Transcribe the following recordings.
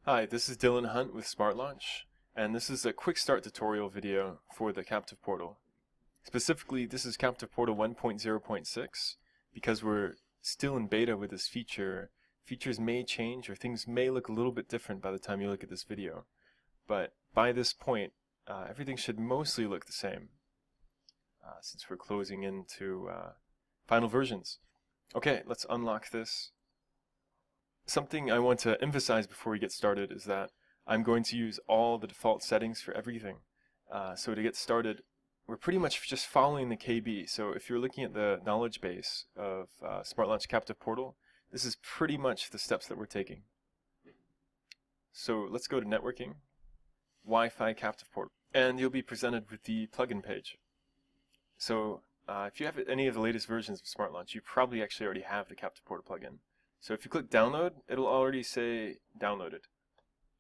Hi, this is Dylan Hunt with Smartlaunch, and this is a quick start tutorial video for the Captive Portal. Specifically, this is Captive Portal 1.0.6. Because we're still in beta with this feature, features may change or things may look a little bit different by the time you look at this video. But by this point, everything should mostly look the same, since we're closing into final versions. Okay, let's unlock this. Something I want to emphasize before we get started is that I'm going to use all the default settings for everything. So to get started, we're pretty much just following the KB. So if you're looking at the knowledge base of Smartlaunch Captive Portal, this is pretty much the steps that we're taking. So let's go to Networking, Wi-Fi Captive Portal, and you'll be presented with the plugin page. So if you have any of the latest versions of Smartlaunch, you probably actually already have the Captive Portal plugin. So if you click download, it'll already say downloaded.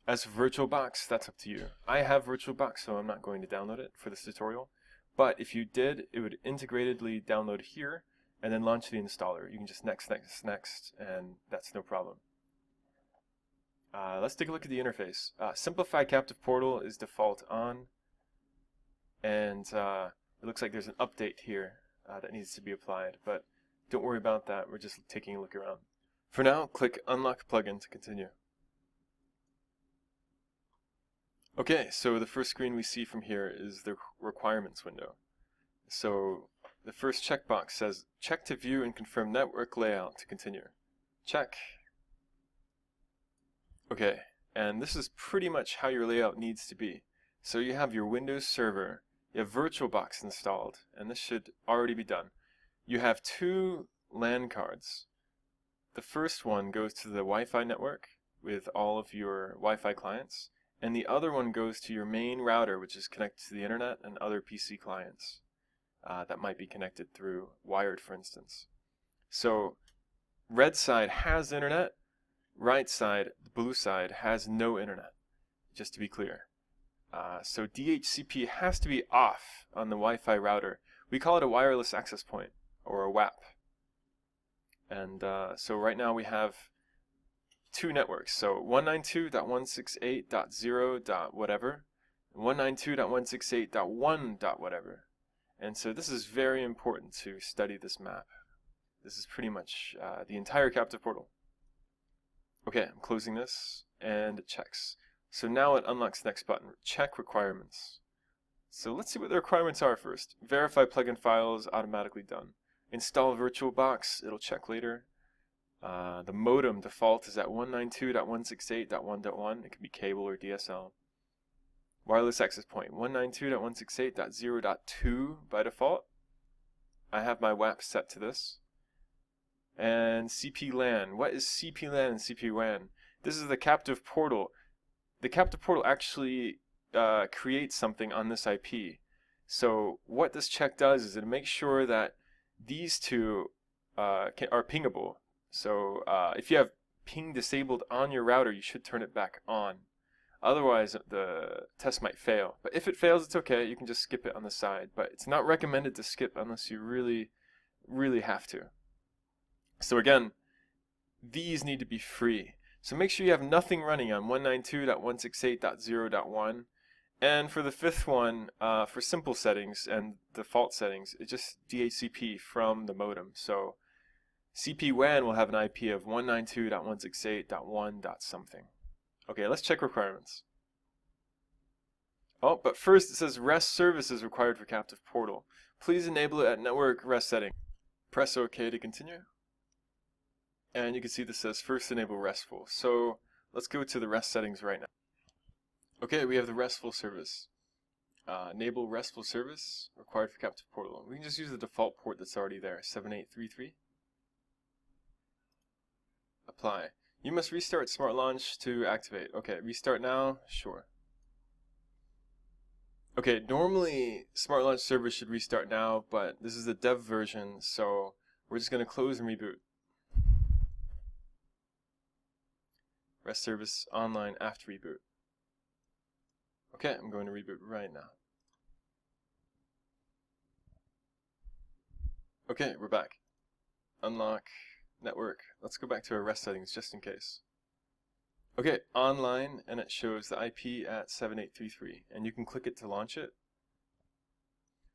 As for VirtualBox, that's up to you. I have VirtualBox, so I'm not going to download it for this tutorial. But if you did, it would integratedly download here and then launch the installer. You can just next, and that's no problem. Let's take a look at the interface. Simplify Captive Portal is default on, and it looks like there's an update here that needs to be applied, but don't worry about that. We're just taking a look around. For now, click Unlock Plugin to continue. Okay, so the first screen we see from here is the requirements window. So the first checkbox says, check to view and confirm network layout to continue. Check. Okay, and this is pretty much how your layout needs to be. So you have your Windows server, you have VirtualBox installed, and this should already be done. You have two LAN cards. The first one goes to the Wi-Fi network with all of your Wi-Fi clients, and the other one goes to your main router, which is connected to the internet and other PC clients that might be connected through wired, for instance. So red side has internet, right side, the blue side, has no internet, just to be clear. So DHCP has to be off on the Wi-Fi router. We call it a wireless access point, or a WAP. And so right now we have two networks, so 192.168.0.whatever, and 192.168.1.whatever. And so this is very important to study this map. This is pretty much the entire Captive Portal. Okay, I'm closing this, and it checks. So now it unlocks the next button, check requirements. So let's see what the requirements are first. Verify plugin files, automatically done. Install VirtualBox, it'll check later. The modem default is at 192.168.1.1. It can be cable or DSL. Wireless access point, 192.168.0.2 by default. I have my WAP set to this. And CP-LAN. What is CP-LAN and CP-WAN? This is the Captive Portal. The Captive Portal actually creates something on this IP. So what this check does is it makes sure that these two are pingable. So if you have ping disabled on your router, you should turn it back on. Otherwise, the test might fail. But if it fails, it's okay. You can just skip it on the side. But it's not recommended to skip unless you really, really have to. So again, these need to be free. So make sure you have nothing running on 192.168.0.1. And for the fifth one, for simple settings and default settings, it's just DHCP from the modem. So CP-WAN will have an IP of 192.168.1. something. Okay, let's check requirements. Oh, but first it says REST service is required for Captive Portal. Please enable it at network REST setting. Press OK to continue. And you can see this says first enable RESTful. So let's go to the REST settings right now. Okay, we have the RESTful service. Enable RESTful service required for Captive Portal. We can just use the default port that's already there, 7833. Apply. You must restart Smartlaunch to activate. Okay, restart now? Sure. Okay, normally Smartlaunch server should restart now, but this is the dev version, so we're just going to close and reboot. REST service online after reboot. Okay, I'm going to reboot right now. Okay, we're back. Unlock network. Let's go back to our REST settings just in case. Okay, online, and it shows the IP at 7833, and you can click it to launch it.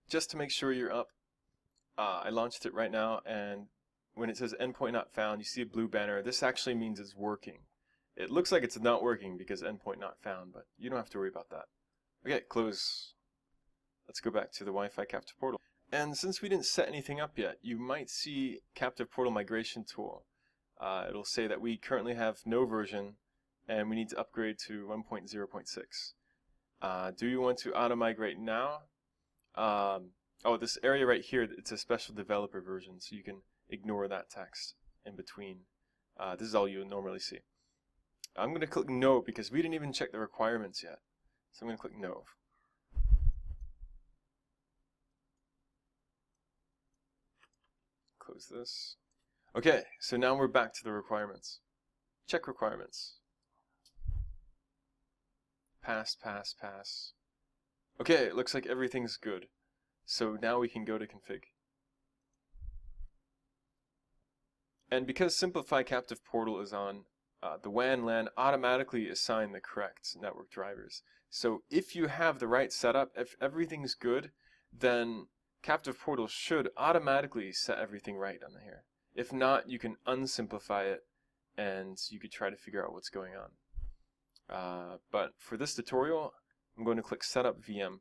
Just to make sure you're up, I launched it right now, and when it says endpoint not found, you see a blue banner. This actually means it's working. It looks like it's not working because endpoint not found, but you don't have to worry about that. Okay, close. Let's go back to the Wi-Fi captive portal. And since we didn't set anything up yet, you might see captive portal migration tool. It'll say that we currently have no version and we need to upgrade to 1.0.6. Do you want to auto migrate now? Oh, this area right here, it's a special developer version, so you can ignore that text in between. This is all you normally see. I'm going to click no because we didn't even check the requirements yet. So I'm going to click no. Close this. Okay, so now we're back to the requirements. Check requirements. Pass, pass, pass. Okay, it looks like everything's good. So now we can go to config. And because Simplify Captive Portal is on, the WAN LAN automatically assign the correct network drivers. So if you have the right setup, if everything's good, then Captive Portal should automatically set everything right on here. If not, you can unsimplify it and you could try to figure out what's going on. But for this tutorial, I'm going to click Setup VM.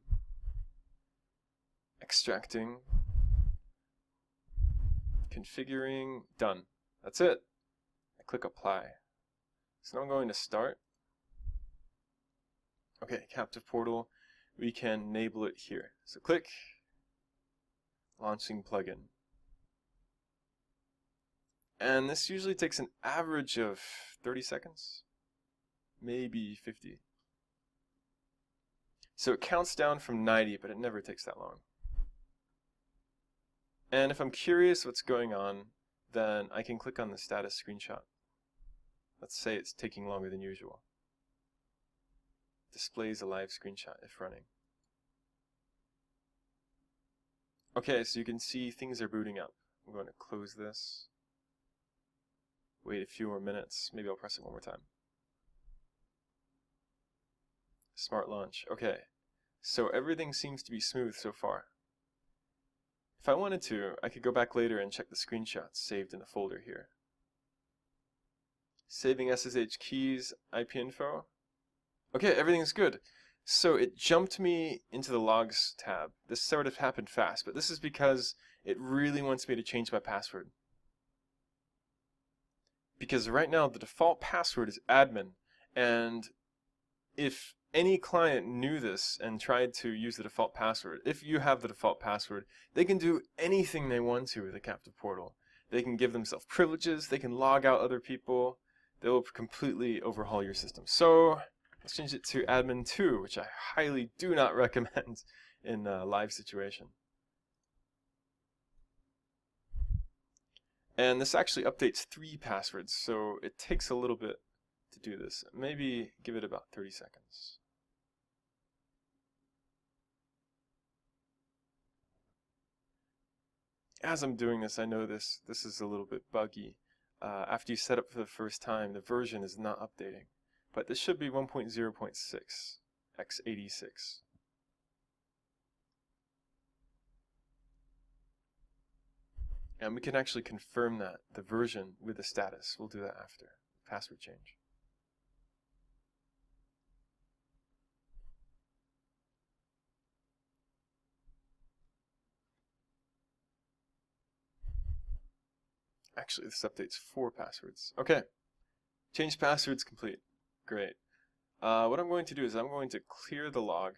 Extracting. Configuring. Done. That's it. I click Apply. So now I'm going to start. Okay, Captive Portal. We can enable it here. So click. Launching plugin. And this usually takes an average of 30 seconds. Maybe 50. So it counts down from 90, but it never takes that long. And if I'm curious what's going on, then I can click on the status screenshot. Let's say it's taking longer than usual. Displays a live screenshot if running. Okay, so you can see things are booting up. I'm going to close this. Wait a few more minutes. Maybe I'll press it one more time. Smartlaunch. Okay, so everything seems to be smooth so far. If I wanted to, I could go back later and check the screenshots saved in the folder here. Saving SSH keys, IP info. Okay, everything's good. So it jumped me into the logs tab. This sort of happened fast, but this is because it really wants me to change my password. Because right now the default password is admin, and if any client knew this and tried to use the default password, if you have the default password, they can do anything they want to with a captive portal. They can give themselves privileges, they can log out other people, they will completely overhaul your system. So let's change it to admin 2, which I highly do not recommend in a live situation. And this actually updates 3 passwords, so it takes a little bit to do this. Maybe give it about 30 seconds. As I'm doing this, I know this is a little bit buggy. After you set up for the first time, the version is not updating. But this should be 1.0.6 x86. And we can actually confirm that, the version with the status. We'll do that after. Password change. Actually, this updates 4 passwords. Okay. Change passwords complete. Great. What I'm going to do is I'm going to clear the log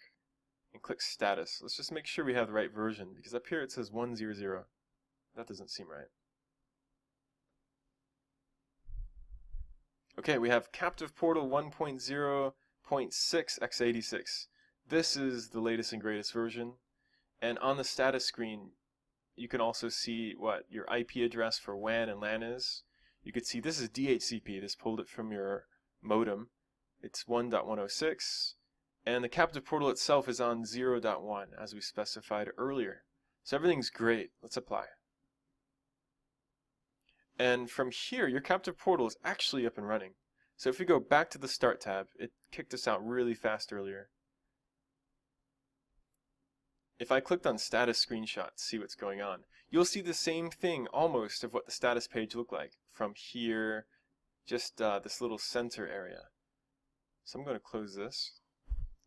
and click status. Let's just make sure we have the right version, because up here it says 100. That doesn't seem right. Okay, we have Captive Portal 1.0.6 x86. This is the latest and greatest version. And on the status screen, you can also see what your IP address for WAN and LAN is. You could see this is DHCP. This pulled it from your modem. It's 1.106. And the Captive Portal itself is on 0.1, as we specified earlier. So everything's great. Let's apply. And from here, your Captive Portal is actually up and running. So if we go back to the Start tab, it kicked us out really fast earlier. If I clicked on Status Screenshot to see what's going on, you'll see the same thing almost of what the status page looked like from here, just this little center area. So I'm going to close this.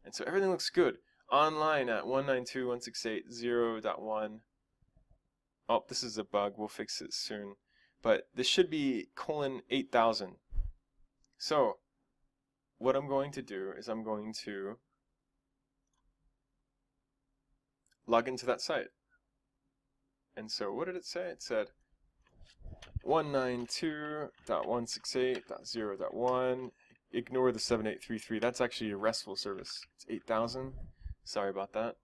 And so everything looks good. Online at 192.168.0.1. Oh, this is a bug. We'll fix it soon. But this should be :8000. So what I'm going to do is I'm going to log into that site. And so what did it say? It said 192.168.0.1. Ignore the 7833. That's actually a RESTful service. It's 8000. Sorry about that.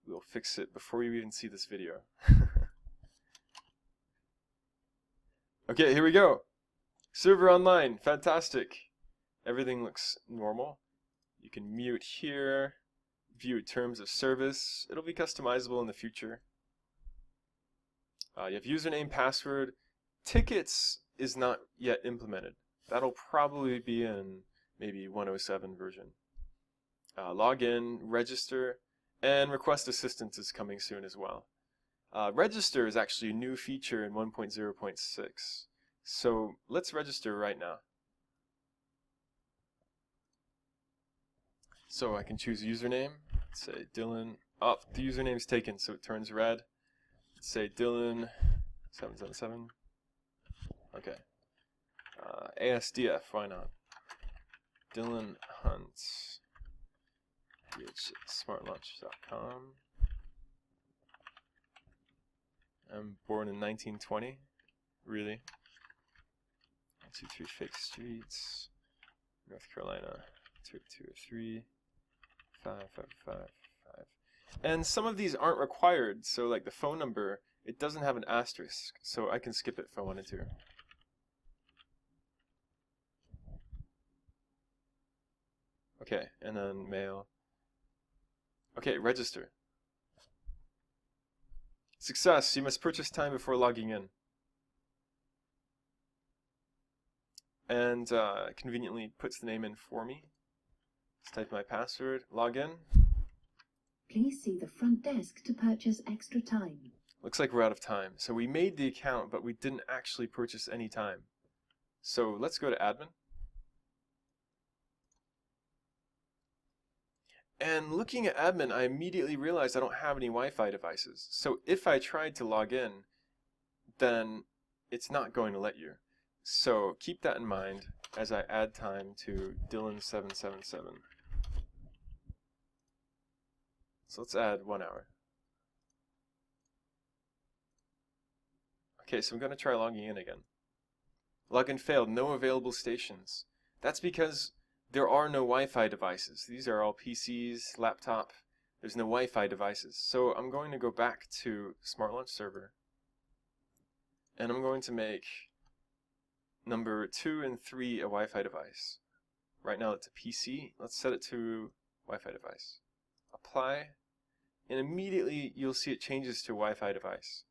We'll fix it before you even see this video. Okay, here we go. Server online. Fantastic. Everything looks normal. You can mute here. View terms of service. It'll be customizable in the future. You have username, password. Tickets is not yet implemented. That'll probably be in maybe 107 version. Log in, register, and request assistance is coming soon as well. Register is actually a new feature in 1.0.6. So let's register right now. So I can choose a username. Let's say Dylan. Oh, the username's taken, so it turns red. Let's say Dylan777. Okay. ASDF, why not? Dylan Hunt. Smartlaunch.com. I'm born in 1920. Really? 123 Fake Streets, North Carolina. 203 5555. And some of these aren't required, so like the phone number, it doesn't have an asterisk, so I can skip it if I wanted to. Okay, and then mail. Okay, register. Success! You must purchase time before logging in. And conveniently puts the name in for me. Let's type my password, log in. Please see the front desk to purchase extra time. Looks like we're out of time. So we made the account, but we didn't actually purchase any time. So let's go to admin. And looking at admin, I immediately realized I don't have any Wi-Fi devices. So if I tried to log in, then it's not going to let you. So keep that in mind as I add time to Dylan777. So let's add 1 hour. Okay, so I'm going to try logging in again. Login failed, no available stations. That's because there are no Wi-Fi devices. These are all PCs, laptop. There's no Wi-Fi devices. So I'm going to go back to Smartlaunch server. And I'm going to make number 2 and 3 a Wi-Fi device. Right now it's a PC. Let's set it to Wi-Fi device. Apply. And immediately you'll see it changes to a Wi-Fi device.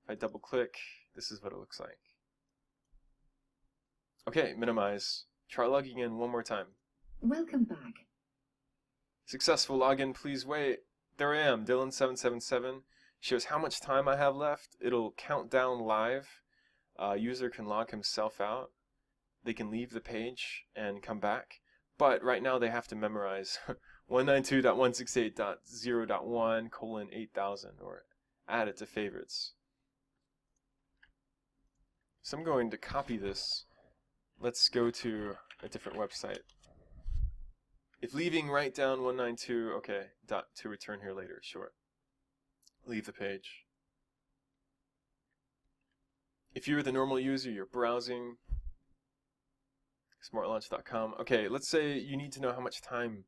If I double click, this is what it looks like. Okay, minimize. Try logging in one more time. Welcome back. Successful login, please wait. There I am, Dylan777. Shows how much time I have left. It'll count down live. User can log himself out. They can leave the page and come back. But right now they have to memorize 192.168.0.1:8000 or add it to favorites. So I'm going to copy this. Let's go to a different website. If leaving, write down 192, okay, to return here later, sure. Leave the page. If you're the normal user, you're browsing, smartlaunch.com. Okay, let's say you need to know how much time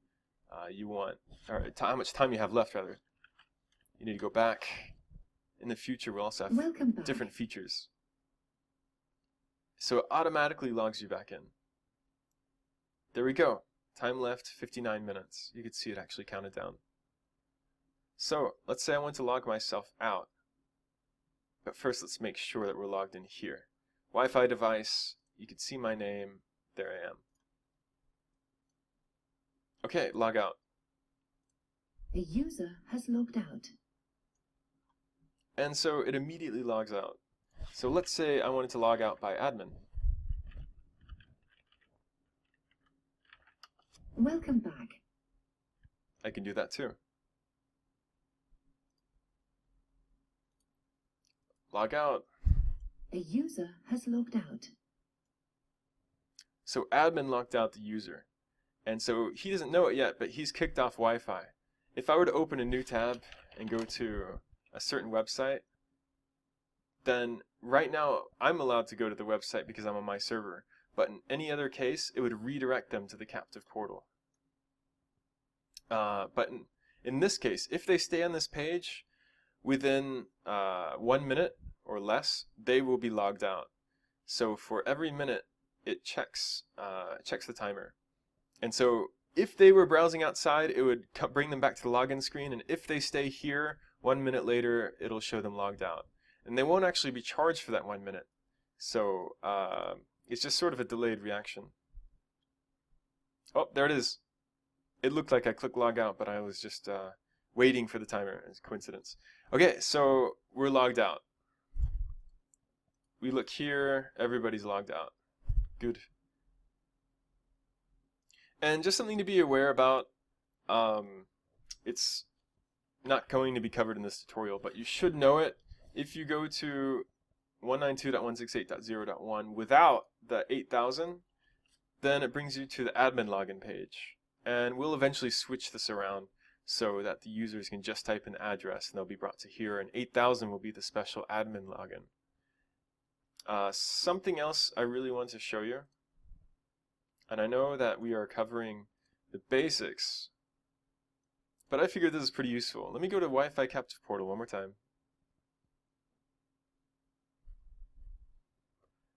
you want, or how much time you have left, rather. You need to go back. In the future, we'll also have different features. So it automatically logs you back in. There we go. Time left, 59 minutes. You can see it actually counted down. So let's say I want to log myself out. But first let's make sure that we're logged in here. Wi-Fi device, you can see my name, there I am. Okay, log out. A user has logged out. And so it immediately logs out. So let's say I wanted to log out by admin. Welcome back. I can do that too. Log out. A user has logged out. So admin locked out the user. And so he doesn't know it yet, but he's kicked off Wi-Fi. If I were to open a new tab and go to a certain website, then right now I'm allowed to go to the website because I'm on my server. But in any other case, it would redirect them to the captive portal. But in this case, if they stay on this page within 1 minute or less, they will be logged out. So for every minute, it checks the timer. And so if they were browsing outside, it would bring them back to the login screen. And if they stay here, 1 minute later, it'll show them logged out. And they won't actually be charged for that 1 minute. So it's just sort of a delayed reaction. Oh, there it is. It looked like I clicked log out, but I was just waiting for the timer. It's a coincidence. Okay, so we're logged out. We look here, everybody's logged out. Good. And just something to be aware about, it's not going to be covered in this tutorial, but you should know it. If you go to 192.168.0.1 without the 8000, then it brings you to the admin login page. And we'll eventually switch this around so that the users can just type an address and they'll be brought to here, and 8000 will be the special admin login. Something else I really want to show you, and I know that we are covering the basics, but I figured this is pretty useful. Let me go to Wi-Fi Captive Portal one more time.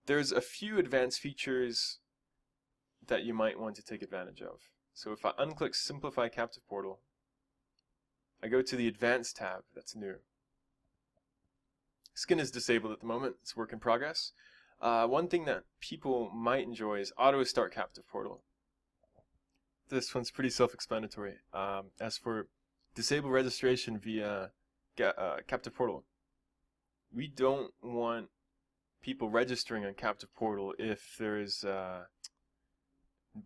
There's a few advanced features that you might want to take advantage of. So if I unclick Simplify Captive Portal, I go to the Advanced tab. That's new. Skin is disabled at the moment. It's work in progress. One thing that people might enjoy is Auto Start Captive Portal. This one's pretty self-explanatory. As for disable registration via Captive Portal, we don't want people registering on Captive Portal if there's a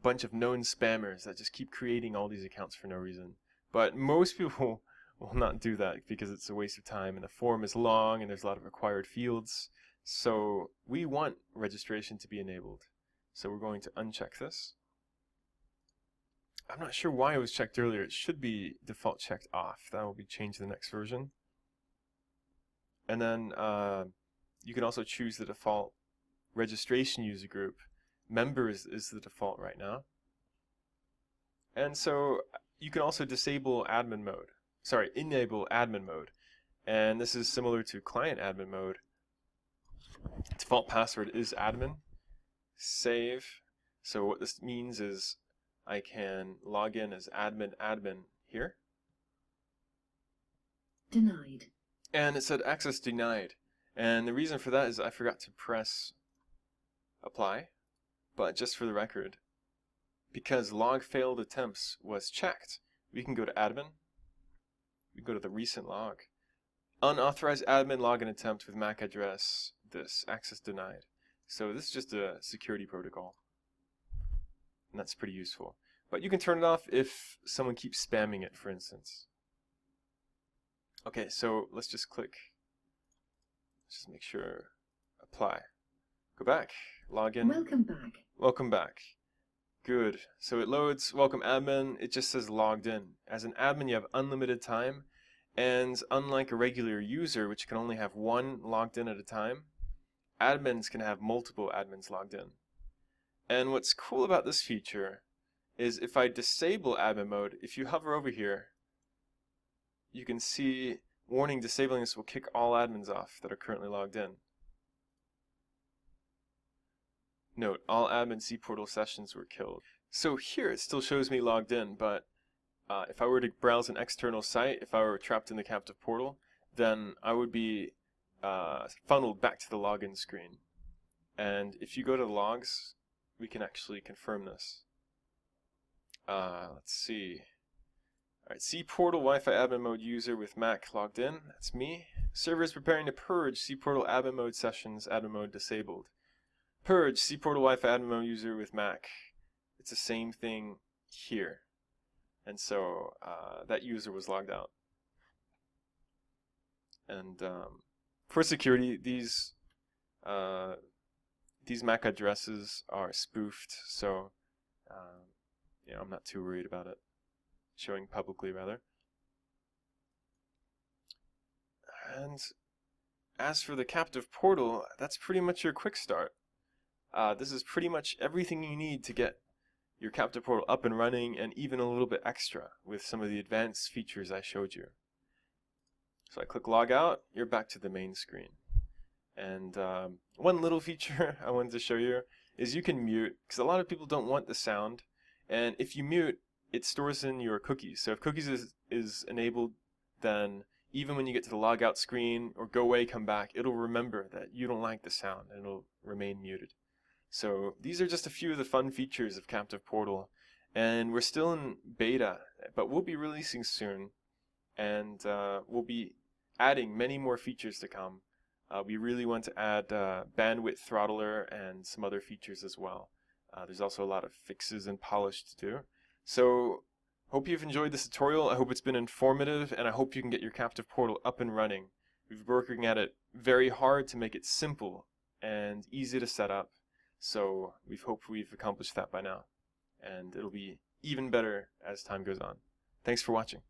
bunch of known spammers that just keep creating all these accounts for no reason. But most people will not do that because it's a waste of time and the form is long and there's a lot of required fields. So we want registration to be enabled. So we're going to uncheck this. I'm not sure why it was checked earlier. It should be default checked off. That will be changed in the next version. And then you can also choose the default registration user group. Members is the default right now. And so you can also disable admin mode. Sorry, enable admin mode. And this is similar to client admin mode. Default password is admin. Save. So what this means is I can log in as admin here. Denied. And it said access denied. And the reason for that is I forgot to press apply. But just for the record, because log failed attempts was checked, we can go to admin. We go to the recent log. Unauthorized admin login attempt with MAC address, this, access denied. So this is just a security protocol. And that's pretty useful. But you can turn it off if someone keeps spamming it, for instance. Okay, so let's just click. Let's just make sure, apply. Go back, log in. Welcome back. Welcome back. Good. So it loads, welcome admin, it just says logged in. As an admin, you have unlimited time, and unlike a regular user, which can only have one logged in at a time, admins can have multiple admins logged in. And what's cool about this feature is if I disable admin mode, if you hover over here, you can see, warning, disabling this will kick all admins off that are currently logged in. Note, all admin cPortal sessions were killed. So here it still shows me logged in, but if I were to browse an external site, if I were trapped in the captive portal, then I would be funneled back to the login screen. And if you go to the logs, we can actually confirm this. Let's see. Alright, cPortal Wi-Fi admin mode user with Mac logged in. That's me. Server is preparing to purge cPortal admin mode sessions, admin mode disabled. Purge cPortal Wi-Fi admin mode user with Mac. It's the same thing here. And so that user was logged out. And for security, these MAC addresses are spoofed, so I'm not too worried about it showing publicly, rather. And as for the captive portal, that's pretty much your quick start. This is pretty much everything you need to get your captive portal up and running, and even a little bit extra with some of the advanced features I showed you. So I click log out, you're back to the main screen. And one little feature I wanted to show you is you can mute, because a lot of people don't want the sound, and if you mute, it stores in your cookies. So if cookies is enabled, then even when you get to the logout screen or go away, come back, it'll remember that you don't like the sound and it'll remain muted. So these are just a few of the fun features of Captive Portal, and we're still in beta, but we'll be releasing soon, and we'll be adding many more features to come. We really want to add bandwidth throttler and some other features as well. There's also a lot of fixes and polish to do. So hope you've enjoyed this tutorial. I hope it's been informative, and I hope you can get your Captive Portal up and running. We've been working at it very hard to make it simple and easy to set up. So we hope we've accomplished that by now, and it'll be even better as time goes on. Thanks for watching.